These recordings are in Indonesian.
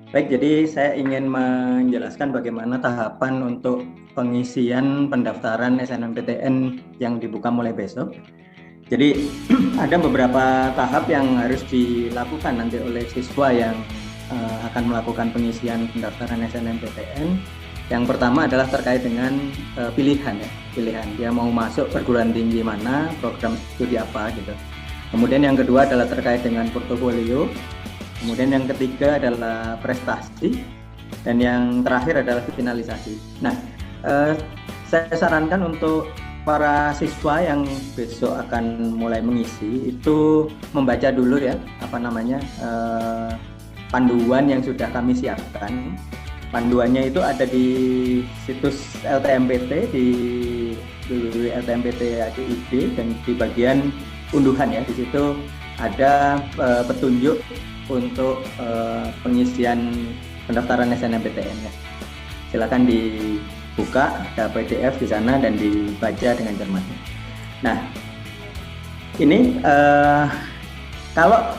Baik, jadi saya ingin menjelaskan bagaimana tahapan untuk pengisian pendaftaran SNMPTN yang dibuka mulai besok. Jadi ada beberapa tahap yang harus dilakukan nanti oleh siswa yang akan melakukan pengisian pendaftaran SNMPTN. Yang pertama adalah terkait dengan pilihan ya, pilihan dia mau masuk perguruan tinggi mana, program studi apa gitu. Kemudian yang kedua adalah terkait dengan portofolio. Kemudian yang ketiga adalah prestasi, dan yang terakhir adalah finalisasi. Nah, saya sarankan untuk para siswa yang besok akan mulai mengisi itu membaca dulu ya, panduan yang sudah kami siapkan. Panduannya itu ada di situs LTMPT di www.ltmpt.ac.id, dan di bagian unduhan ya, di situ ada petunjuk untuk pengisian pendaftaran SNMPTN ya. Silakan dibuka, ada PDF di sana dan dibaca dengan cermat. Nah, ini kalau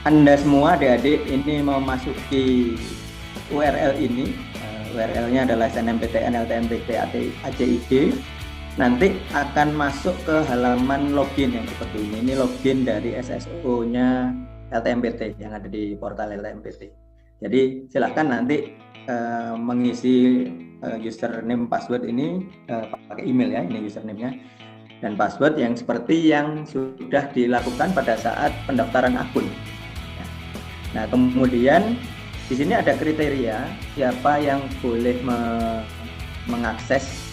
Anda semua adik-adik ini mau masuki URL ini, URL-nya adalah SNMPTN LTMPT ACID, nanti akan masuk ke halaman login yang seperti ini. Ini login dari SSO-nya LTMPT yang ada di portal LTMPT. Jadi silahkan nanti mengisi username password ini pakai email ya, ini username-nya dan password yang seperti yang sudah dilakukan pada saat pendaftaran akun. Nah, kemudian di sini ada kriteria siapa yang boleh mengakses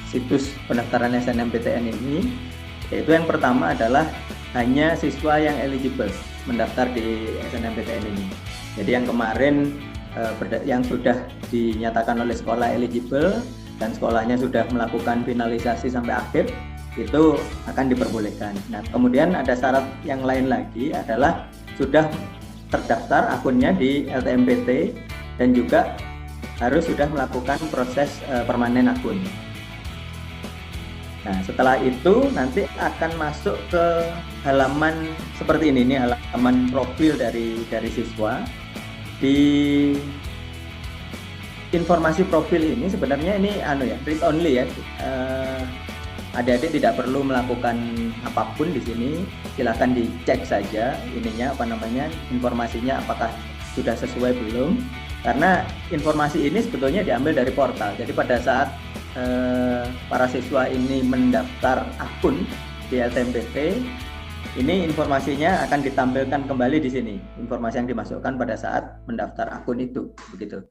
situs pendaftaran SNMPTN ini, yaitu yang pertama adalah hanya siswa yang eligible mendaftar di SNMPTN ini. Jadi yang kemarin yang sudah dinyatakan oleh sekolah eligible dan sekolahnya sudah melakukan finalisasi sampai akhir, itu akan diperbolehkan. Nah, kemudian ada syarat yang lain lagi adalah sudah terdaftar akunnya di LTMPT dan juga harus sudah melakukan proses permanen akun. Nah, setelah itu nanti akan masuk ke halaman seperti ini halaman profil dari siswa. Di informasi profil ini sebenarnya ini read only ya. Adik-adik tidak perlu melakukan apapun di sini. Silakan dicek saja informasinya apakah sudah sesuai belum. Karena informasi ini sebetulnya diambil dari portal. Jadi pada saat para siswa ini mendaftar akun di LTMPT, ini informasinya akan ditampilkan kembali di sini. Informasi yang dimasukkan pada saat mendaftar akun itu, begitu.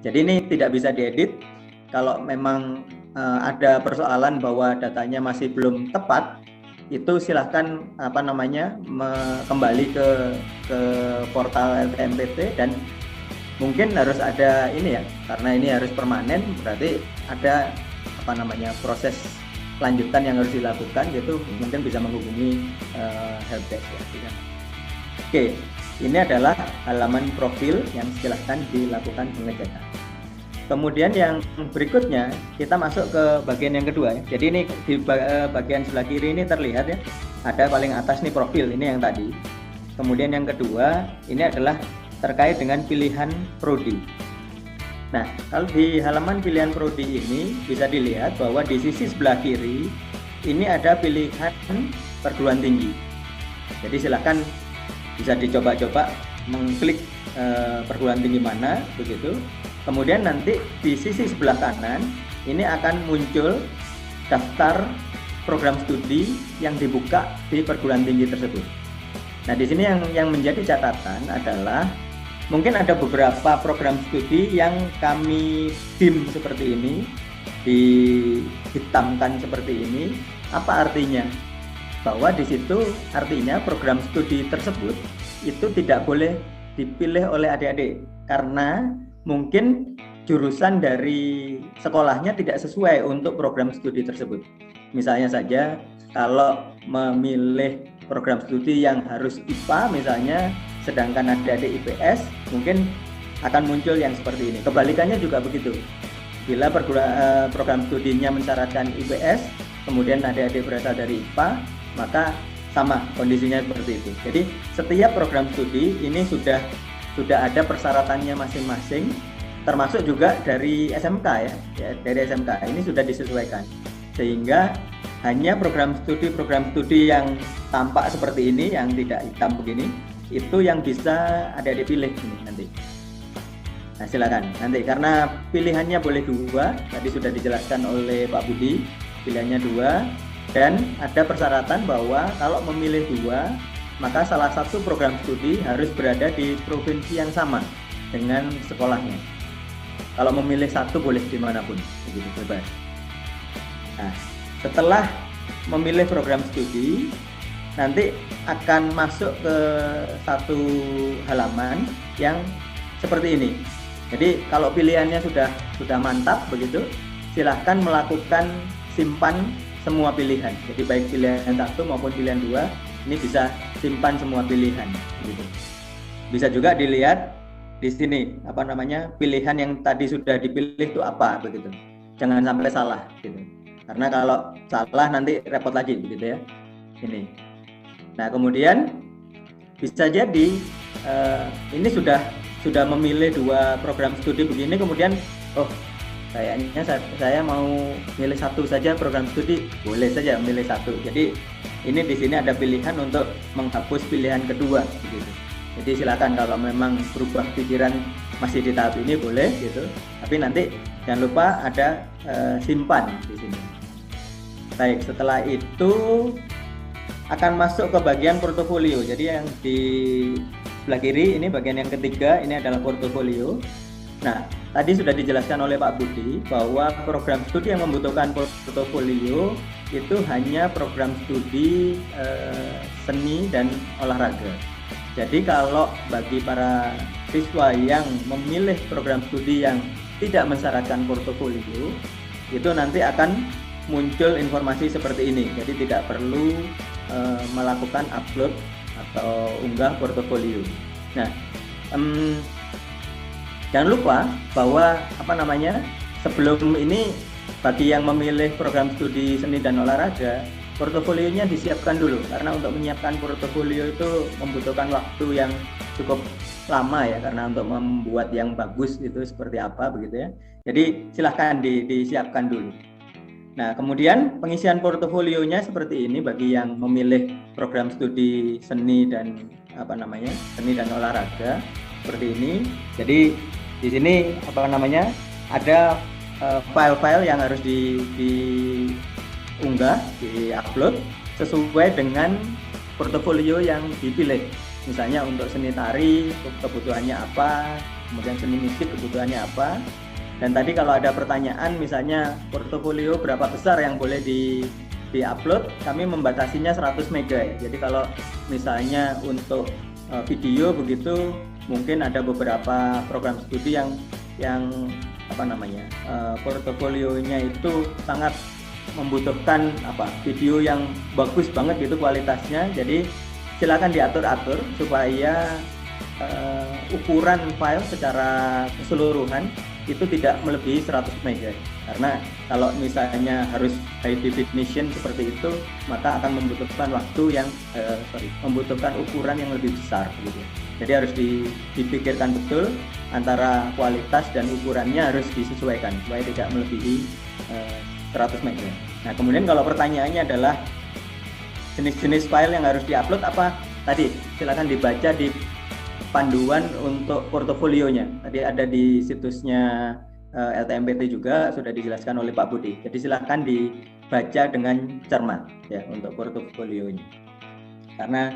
Jadi ini tidak bisa diedit. Kalau memang ada persoalan bahwa datanya masih belum tepat, itu silahkan kembali ke portal LTMPT, dan mungkin harus ada ini ya, karena ini harus permanen, berarti ada proses lanjutan yang harus dilakukan, gitu. Mungkin bisa menghubungi helpdesk ya. Oke, ini adalah halaman profil yang silahkan dilakukan pengecekan. Kemudian yang berikutnya kita masuk ke bagian yang kedua ya. Jadi ini di bagian sebelah kiri ini terlihat ya, ada paling atas nih profil, ini yang tadi. Kemudian yang kedua ini adalah terkait dengan pilihan prodi. Nah, kalau di halaman pilihan prodi ini bisa dilihat bahwa di sisi sebelah kiri ini ada pilihan perguruan tinggi. Jadi silakan bisa dicoba-coba mengklik perguruan tinggi mana, begitu. Kemudian nanti di sisi sebelah kanan ini akan muncul daftar program studi yang dibuka di perguruan tinggi tersebut. Nah, di sini yang menjadi catatan adalah mungkin ada beberapa program studi yang kami dim seperti ini, dihitamkan seperti ini. Apa artinya? Bahwa di situ artinya program studi tersebut itu tidak boleh dipilih oleh adik-adik karena mungkin jurusan dari sekolahnya tidak sesuai untuk program studi tersebut. Misalnya saja kalau memilih program studi yang harus IPA misalnya, sedangkan adik-adik IPS, mungkin akan muncul yang seperti ini. Kebalikannya juga begitu. Bila program studinya mensyaratkan IPS, kemudian adik-adik berasal dari IPA, maka sama kondisinya seperti itu. Jadi setiap program studi ini sudah sudah ada persyaratannya masing-masing, termasuk juga dari SMK ya, dari SMK ini sudah disesuaikan, sehingga hanya program studi yang tampak seperti ini, yang tidak hitam begini, itu yang bisa adik-adik pilih ini nanti. Nah silakan nanti, karena pilihannya boleh 2, tadi sudah dijelaskan oleh Pak Budi, pilihannya 2, dan ada persyaratan bahwa kalau memilih 2, maka salah satu program studi harus berada di provinsi yang sama dengan sekolahnya. Kalau memilih 1 boleh dimanapun, begitu bebas. Nah, setelah memilih program studi, nanti akan masuk ke satu halaman yang seperti ini. Jadi kalau pilihannya sudah mantap begitu, silahkan melakukan simpan semua pilihan. Jadi baik pilihan 1 maupun pilihan 2, ini bisa simpan semua pilihan. Gitu. Bisa juga dilihat di sini pilihan yang tadi sudah dipilih itu apa begitu. Jangan sampai salah gitu. Karena kalau salah nanti repot lagi gitu ya. Ini. Nah kemudian bisa jadi ini sudah memilih 2 program studi begini, kemudian kayaknya saya mau milih 1 saja program studi, boleh saja milih 1. Jadi ini di sini ada pilihan untuk menghapus pilihan kedua gitu. Jadi silakan kalau memang berubah pikiran masih di tahap ini boleh gitu. Tapi nanti jangan lupa ada simpan di sini. Baik, setelah itu akan masuk ke bagian portofolio. Jadi yang di sebelah kiri ini bagian yang ketiga, ini adalah portofolio. Nah, tadi sudah dijelaskan oleh Pak Budi bahwa program studi yang membutuhkan portofolio itu hanya program studi seni dan olahraga. Jadi kalau bagi para siswa yang memilih program studi yang tidak mensyaratkan portofolio, itu nanti akan muncul informasi seperti ini. Jadi tidak perlu melakukan upload atau unggah portofolio. Nah, jangan lupa bahwa sebelum ini bagi yang memilih program studi seni dan olahraga, portofolionya disiapkan dulu, karena untuk menyiapkan portofolio itu membutuhkan waktu yang cukup lama ya, karena untuk membuat yang bagus itu seperti apa begitu ya. Jadi silahkan disiapkan dulu. Nah, kemudian pengisian portofolionya seperti ini bagi yang memilih program studi seni dan seni dan olahraga seperti ini. Jadi di sini ada file-file yang harus diunggah, di-upload sesuai dengan portofolio yang dipilih. Misalnya untuk seni tari kebutuhannya apa, kemudian seni musik kebutuhannya apa. Dan tadi kalau ada pertanyaan misalnya portofolio berapa besar yang boleh di-upload, kami membatasinya 100 MB. Jadi kalau misalnya untuk video begitu, mungkin ada beberapa program studi yang portofolionya itu sangat membutuhkan video yang bagus banget gitu kualitasnya. Jadi silakan diatur-atur supaya ukuran file secara keseluruhan itu tidak melebihi 100 MB. Karena kalau misalnya harus high definition seperti itu, maka akan membutuhkan membutuhkan ukuran yang lebih besar gitu. Jadi harus dipikirkan betul antara kualitas dan ukurannya harus disesuaikan supaya tidak melebihi 100 MB. Nah, kemudian kalau pertanyaannya adalah jenis-jenis file yang harus diupload apa? Tadi silakan dibaca di panduan untuk portofolionya. Tadi ada di situsnya LTMPT juga sudah dijelaskan oleh Pak Budi. Jadi silakan dibaca dengan cermat ya untuk portofolionya. Karena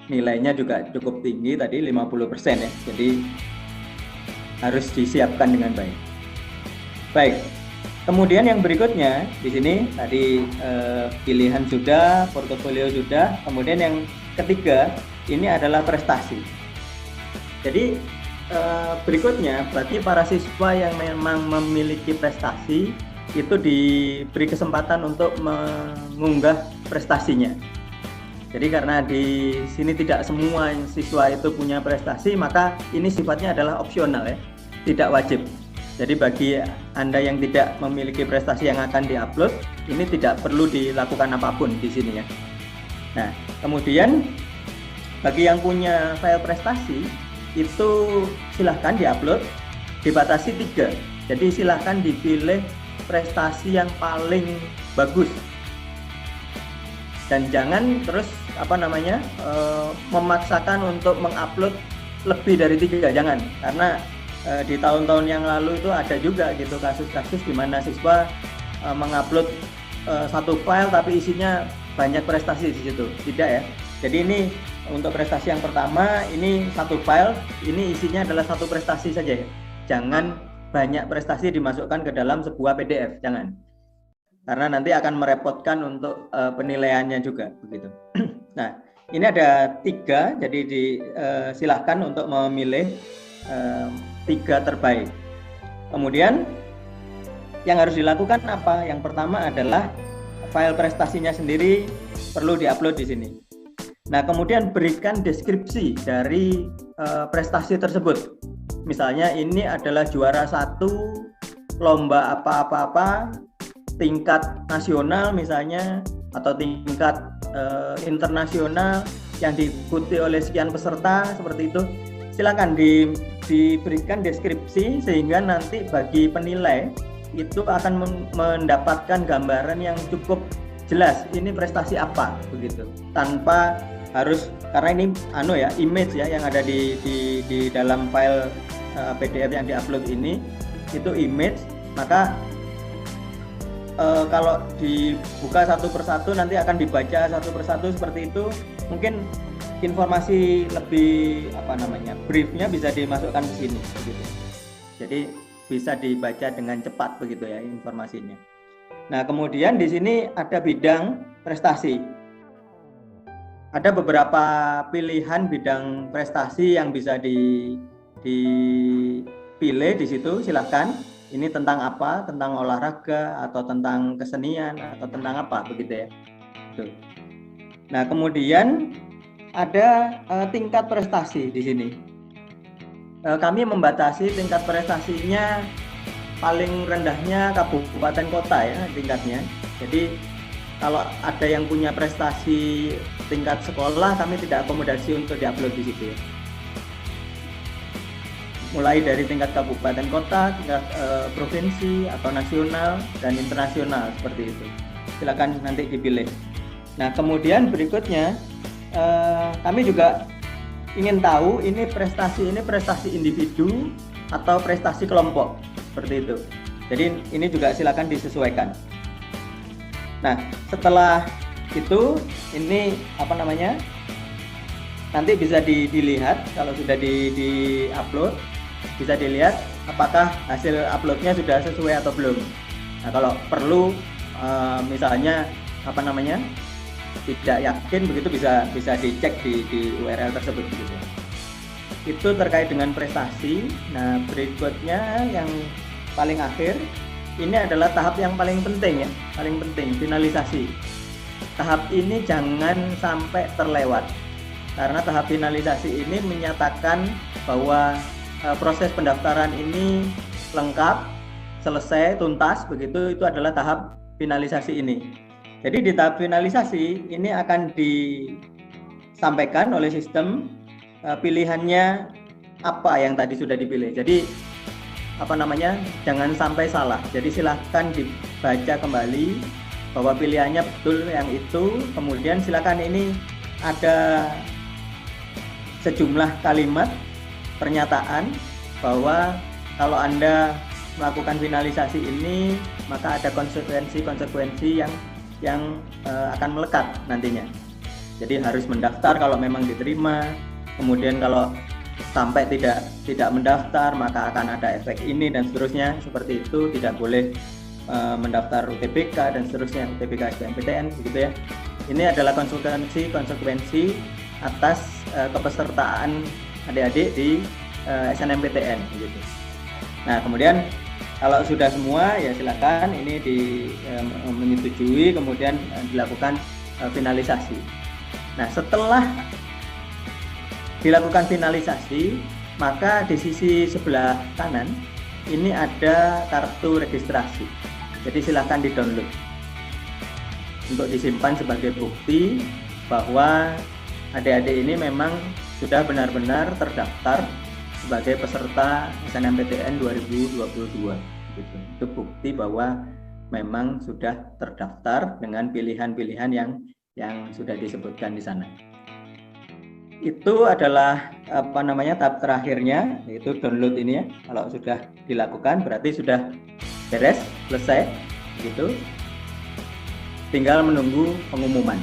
nilainya juga cukup tinggi tadi 50% ya. Jadi harus disiapkan dengan baik. Baik. Kemudian yang berikutnya di sini tadi pilihan sudah, portofolio sudah. Kemudian yang ketiga ini adalah prestasi. Jadi berikutnya bagi para siswa yang memang memiliki prestasi itu diberi kesempatan untuk mengunggah prestasinya. Jadi karena di sini tidak semua siswa itu punya prestasi, maka ini sifatnya adalah opsional ya, tidak wajib. Jadi bagi Anda yang tidak memiliki prestasi yang akan diupload, ini tidak perlu dilakukan apapun di sini ya. Nah, kemudian bagi yang punya file prestasi, itu silahkan diupload, dibatasi 3. Jadi silahkan dipilih prestasi yang paling bagus dan jangan terus memaksakan untuk mengupload lebih dari 3, jangan, karena di tahun-tahun yang lalu itu ada juga gitu kasus-kasus di mana siswa mengupload satu file tapi isinya banyak prestasi di situ. Tidak ya. Jadi ini untuk prestasi yang pertama, ini satu file, ini isinya adalah satu prestasi saja ya. Jangan banyak prestasi dimasukkan ke dalam sebuah PDF, jangan. Karena nanti akan merepotkan untuk penilaiannya juga begitu. Nah, ini ada 3, jadi silahkan untuk memilih 3 terbaik. Kemudian yang harus dilakukan apa? Yang pertama adalah file prestasinya sendiri perlu diupload di sini. Nah, kemudian berikan deskripsi dari prestasi tersebut. Misalnya ini adalah juara 1 lomba apa-apa tingkat nasional misalnya, atau tingkat internasional yang diikuti oleh sekian peserta, seperti itu. Silakan diberikan deskripsi sehingga nanti bagi penilai itu akan mendapatkan gambaran yang cukup jelas ini prestasi apa begitu, tanpa harus, karena ini image ya yang ada di dalam file PDF yang diupload ini itu image, maka kalau dibuka satu persatu nanti akan dibaca satu persatu seperti itu, mungkin informasi lebih briefnya bisa dimasukkan ke sini begitu. Jadi bisa dibaca dengan cepat begitu ya informasinya. Nah, kemudian di sini ada bidang prestasi. Ada beberapa pilihan bidang prestasi yang bisa dipilih di situ, silahkan. Ini tentang apa? Tentang olahraga atau tentang kesenian atau tentang apa begitu ya. Tuh. Nah, kemudian ada tingkat prestasi di sini. Kami membatasi tingkat prestasinya paling rendahnya kabupaten kota ya tingkatnya. Jadi kalau ada yang punya prestasi tingkat sekolah, kami tidak akomodasi untuk diupload di situ. Mulai dari tingkat kabupaten kota, tingkat provinsi atau nasional dan internasional seperti itu. Silakan nanti dipilih. Nah, kemudian berikutnya kami juga ingin tahu ini prestasi individu atau prestasi kelompok seperti itu. Jadi ini juga silakan disesuaikan. Nah, setelah itu ini nanti bisa dilihat kalau sudah di-upload, bisa dilihat apakah hasil uploadnya sudah sesuai atau belum. Nah, kalau perlu misalnya tidak yakin begitu, bisa dicek di URL tersebut begitu. Itu terkait dengan prestasi. Nah, berikutnya yang paling akhir ini adalah tahap yang paling penting ya, paling penting, finalisasi. Tahap ini jangan sampai terlewat, karena tahap finalisasi ini menyatakan bahwa proses pendaftaran ini lengkap, selesai, tuntas, begitu. Itu adalah tahap finalisasi ini. Jadi di tahap finalisasi ini akan disampaikan oleh sistem pilihannya apa yang tadi sudah dipilih. Jadi jangan sampai salah. Jadi silahkan dibaca kembali bahwa pilihannya betul yang itu. Kemudian silakan ini ada sejumlah kalimat pernyataan bahwa kalau Anda melakukan finalisasi ini maka ada konsekuensi yang akan melekat nantinya. Jadi harus mendaftar kalau memang diterima. Kemudian kalau sampai tidak mendaftar maka akan ada efek ini dan seterusnya, seperti itu. Tidak boleh mendaftar UTBK dan seterusnya, UTBK SBMPTN begitu ya. Ini adalah konsekuensi atas kepesertaan adik-adik di SNMPTN gitu. Nah, kemudian kalau sudah semua ya silakan ini menyetujui, kemudian dilakukan finalisasi. Nah, setelah dilakukan finalisasi, maka di sisi sebelah kanan ini ada kartu registrasi. Jadi silakan di-download untuk disimpan sebagai bukti bahwa adik-adik ini memang sudah benar-benar terdaftar sebagai peserta SNMPTN 2022 gitu. Itu bukti bahwa memang sudah terdaftar dengan pilihan-pilihan yang sudah disebutkan di sana. Itu adalah tahap terakhirnya, yaitu download ini ya. Kalau sudah dilakukan berarti sudah beres, selesai gitu. Tinggal menunggu pengumuman.